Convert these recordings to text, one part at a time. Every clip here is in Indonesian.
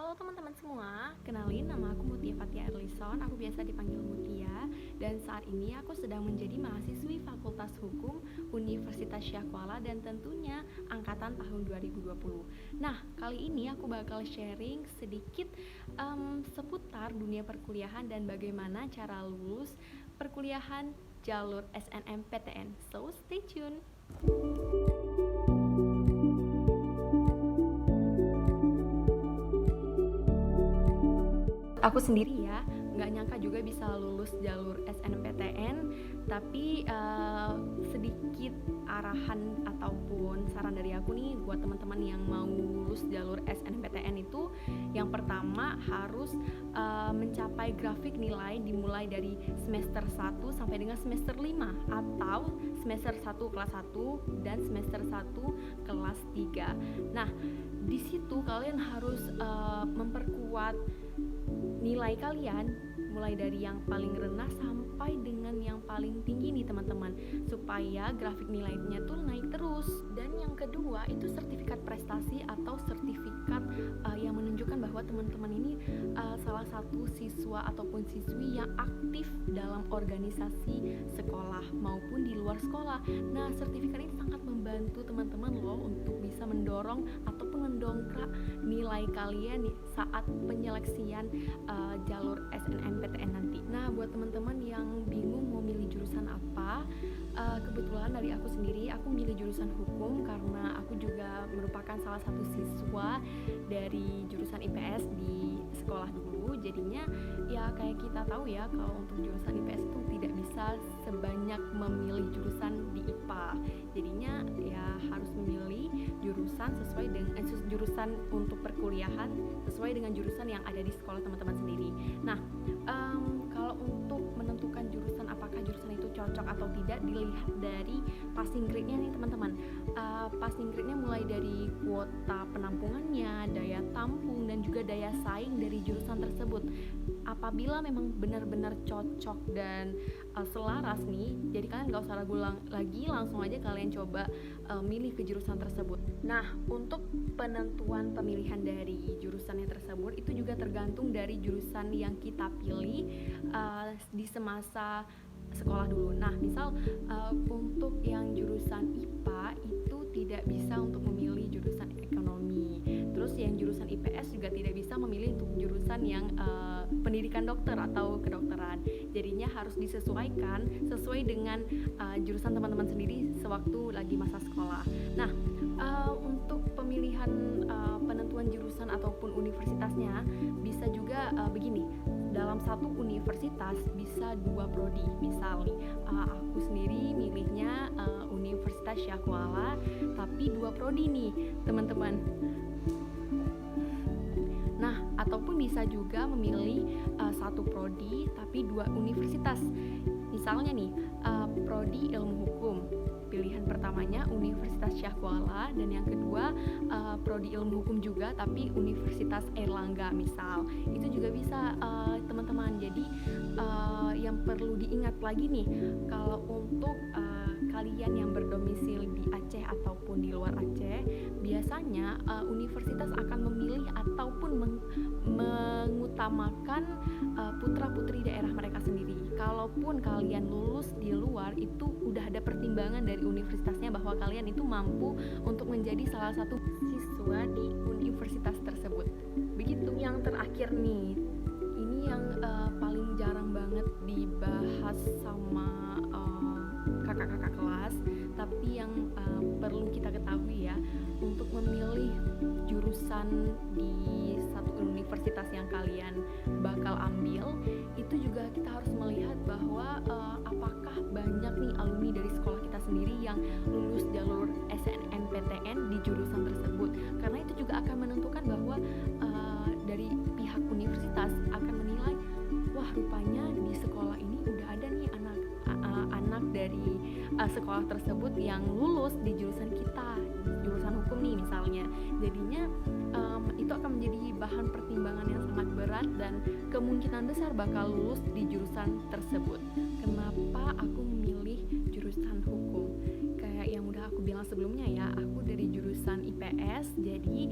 Halo teman-teman semua, kenalin nama aku Mutia Fatia Erlison, aku biasa dipanggil Mutia. Dan saat ini aku sedang menjadi mahasiswi Fakultas Hukum Universitas Syahkuala dan tentunya angkatan tahun 2020. Nah, kali ini aku bakal sharing sedikit seputar dunia perkuliahan dan bagaimana cara lulus perkuliahan jalur SNMPTN. So, stay tune! Aku sendiri ya nggak nyangka juga bisa lulus jalur SNMPTN, tapi sedikit arahan ataupun saran dari aku nih buat teman-teman yang mau lulus jalur SNMPTN itu, yang pertama harus mencapai grafik nilai dimulai dari semester 1 sampai dengan semester 5 atau semester 1 kelas 1 dan semester 1 kelas 3. Nah, di situ kalian harus memperkuat nilai kalian mulai dari yang paling rendah sampai dengan yang paling tinggi nih teman-teman, supaya grafik nilainya tuh naik terus. Dan yang kedua itu sertifikat prestasi atau sertifikat yang menunjukkan bahwa teman-teman ini salah satu siswa ataupun siswi yang aktif dalam organisasi sekolah maupun di luar sekolah. Nah, sertifikat ini sangat membantu teman-teman loh untuk bisa mendorong ataupun mendongkrak nilai kalian saat penyeleksian jalur SNMPTN nanti. Nah, buat teman-teman yang bingung mau milih jurusan apa, kebetulan dari aku sendiri, aku milih jurusan hukum karena aku juga merupakan salah satu siswa dari jurusan IPS di sekolah dulu. Jadinya ya kayak kita tahu ya, kalau untuk jurusan IPS itu tidak bisa sebanyak memilih jurusan di IPA. Jadinya ya harus memilih jurusan sesuai dengan jurusan untuk perkuliahan sesuai dengan jurusan yang ada di sekolah teman-teman sendiri. Nah, kalau untuk menentukan jurusan, apakah jurusan itu cocok atau tidak, dilihat dari passing grade-nya nih teman-teman. Passing grade-nya mulai dari kuota penampungannya, daya tampung, dan juga daya saing dari jurusan tersebut. Apabila memang benar-benar cocok dan selaras nih, jadi kalian gak usah ragu lagi, langsung aja kalian coba milih ke jurusan tersebut. Nah, untuk penentuan pemilihan dari jurusannya tersebut itu juga tergantung dari jurusan yang kita pilih di semasa sekolah dulu. Nah, misal untuk yang jurusan IPA itu tidak bisa untuk memilih jurusan ekonomi. Terus yang jurusan IPS juga tidak bisa memilih untuk jurusan yang pendidikan dokter atau kedokteran. Jadinya harus disesuaikan sesuai dengan jurusan teman-teman sendiri sewaktu lagi masa sekolah. Nah, untuk pemilihan penentuan jurusan ataupun universitasnya bisa juga begini. Dalam satu universitas bisa 2 prodi. Misal nih, aku sendiri milihnya Universitas Syahkuala, tapi 2 prodi nih teman-teman. Nah, ataupun bisa juga memilih satu prodi tapi 2 universitas. Misalnya nih, prodi ilmu hukum, pilihan pertamanya Universitas Syahkuala, dan yang kedua prodi ilmu hukum juga tapi Universitas Airlangga misal. Itu juga bisa teman-teman. Jadi yang perlu diingat lagi nih, kalau untuk kalian yang berdomisili di Aceh ataupun di luar Aceh, biasanya universitas akan memilih ataupun mengutamakan putra-putri daerah mereka sendiri. Kalaupun kalian lulus di luar, itu udah ada pertimbangan dari universitasnya bahwa kalian itu mampu untuk menjadi salah satu siswa di universitas tersebut. Begitu. Yang terakhir nih, ini yang paling jarang banget dibahas sama kakak-kakak kelas, tapi yang perlu kita ketahui ya, untuk memilih jurusan di satu universitas yang kalian bakal ambil, itu juga kita harus melihat bahwa apakah banyak nih alumni dari sekolah kita sendiri yang lulus jalur SNMPTN di jurusan tersebut, karena itu juga akan menentukan bahwa dari pihak universitas akan menilai, wah rupanya di sekolah ini udah ada nih anak dari sekolah tersebut yang lulus di jurusan kita, jurusan hukum nih misalnya. Jadinya itu akan menjadi bahan pertimbangan yang sangat berat dan kemungkinan besar bakal lulus di jurusan tersebut. Kenapa aku memilih jurusan hukum? Kayak yang udah aku bilang sebelumnya ya, aku dari jurusan IPS, jadi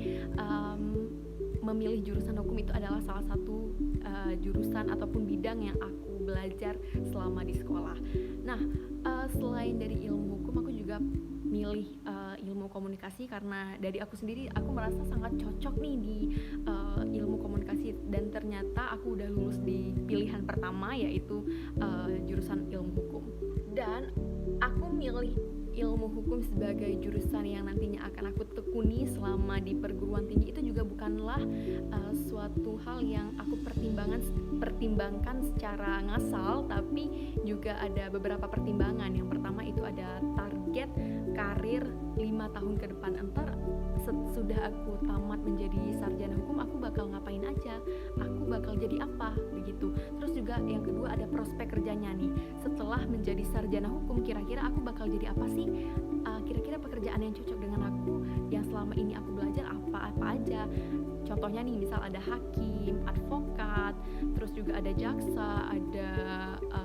memilih jurusan hukum itu adalah salah satu jurusan ataupun bidang yang aku belajar selama di sekolah. Nah, selain dari ilmu hukum, aku juga milih ilmu komunikasi karena dari aku sendiri aku merasa sangat cocok nih di ilmu komunikasi, dan ternyata aku udah lulus di pilihan pertama, yaitu jurusan ilmu hukum. Dan aku milih ilmu hukum sebagai jurusan yang nantinya akan aku tekuni selama di perguruan tinggi itu juga bukanlah suatu hal yang aku pertimbangkan secara ngasal, tapi juga ada beberapa pertimbangan. Yang pertama itu ada target karir 5 tahun ke depan. Entar sudah aku tamat menjadi sarjana hukum, aku bakal ngapain aja, aku bakal jadi apa, begitu. Terus juga yang kedua ada prospek kerjanya nih. Setelah menjadi sarjana hukum, kira-kira aku bakal jadi apa sih? Kira-kira pekerjaan yang cocok dengan aku yang selama ini aku belajar apa aja. Contohnya nih, misal ada hakim, advokat, terus juga ada jaksa, ada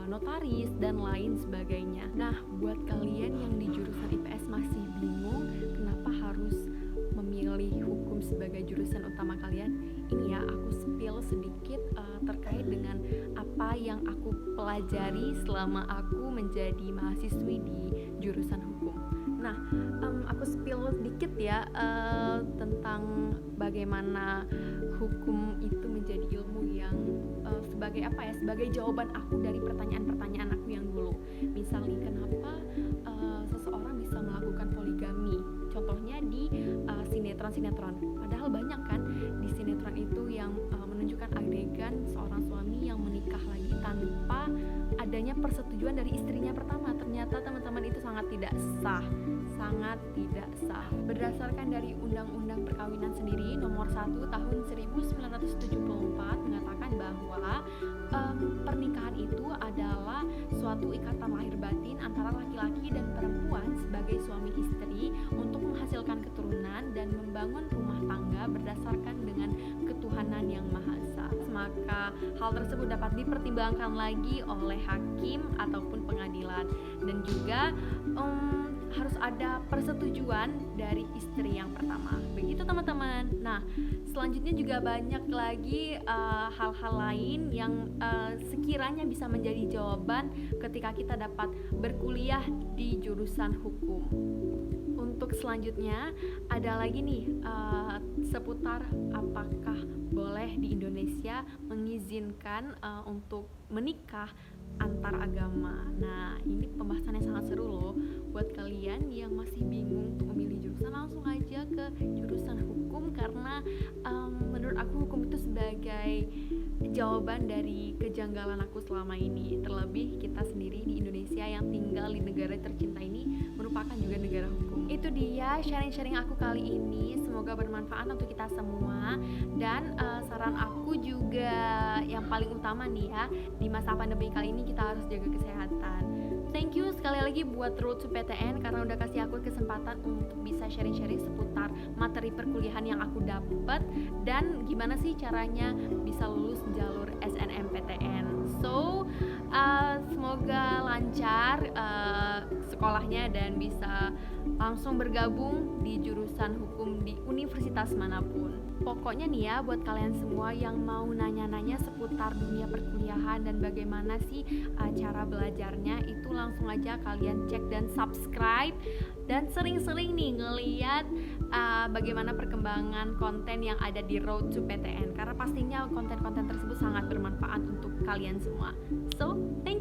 notaris, dan lain sebagainya. Nah, buat kalian yang di jurusan IPS masih bingung kenapa harus memilih hukum sebagai jurusan utama kalian, ini ya aku spill sedikit terkait dengan apa yang aku pelajari selama aku menjadi mahasiswi di jurusan hukum. Nah, aku spill sedikit ya tentang bagaimana hukum itu menjadi ilmu yang sebagai jawaban aku dari pertanyaan-pertanyaan aku yang dulu. Misalnya, kenapa seseorang bisa melakukan poligami? Contohnya di sinetron. Padahal banyak kan di sinetron itu yang menunjukkan adegan seorang suami yang menikah lagi tanpa adanya persetujuan dari istrinya pertama. Ternyata teman-teman itu sangat tidak sah. Berdasarkan dari Undang-Undang Perkawinan sendiri nomor 1 tahun 1974 mengatakan bahwa pernikahan itu adalah suatu ikatan lahir batin antara laki-laki dan perempuan sebagai suami istri untuk menghasilkan keturunan dan membangun rumah tangga berdasarkan dengan ketuhanan yang Maha Esa. Maka hal tersebut dapat dipertimbangkan lagi oleh hakim ataupun pengadilan, dan juga harus ada persetujuan dari istri yang pertama. Begitu teman-teman. Nah, selanjutnya juga banyak lagi hal-hal lain yang sekiranya bisa menjadi jawaban ketika kita dapat berkuliah di jurusan hukum. Untuk selanjutnya ada lagi nih seputar apakah boleh di Indonesia mengizinkan untuk menikah antar agama. Nah, ini pembahasan yang sangat seru loh. Buat kalian yang masih bingung untuk memilih jurusan, langsung aja ke jurusan hukum, karena menurut aku hukum itu sebagai jawaban dari kejanggalan aku selama ini. Terlebih kita sendiri di Indonesia yang tinggal di negara tercinta ini merupakan juga negara hukum. Itu dia sharing-sharing aku kali ini. Semoga bermanfaat untuk kita semua. Dan saran aku juga yang paling utama nih ya, di masa pandemi kali ini kita harus jaga kesehatan. Thank you sekali lagi buat Road to PTN karena udah kasih aku kesempatan untuk bisa sharing-sharing seputar materi perkuliahan yang aku dapat dan gimana sih caranya bisa lulus jalur SNMPTN. So, semoga lancar sekolahnya dan bisa langsung bergabung di jurusan hukum di universitas manapun. Pokoknya nih ya, buat kalian semua yang mau nanya-nanya seputar dunia perkuliahan dan bagaimana sih cara belajarnya, itu langsung aja kalian cek dan subscribe, dan sering-sering nih ngeliat bagaimana perkembangan konten yang ada di Road to PTN, karena pastinya konten-konten tersebut sangat bermanfaat untuk kalian semua. So, thank you.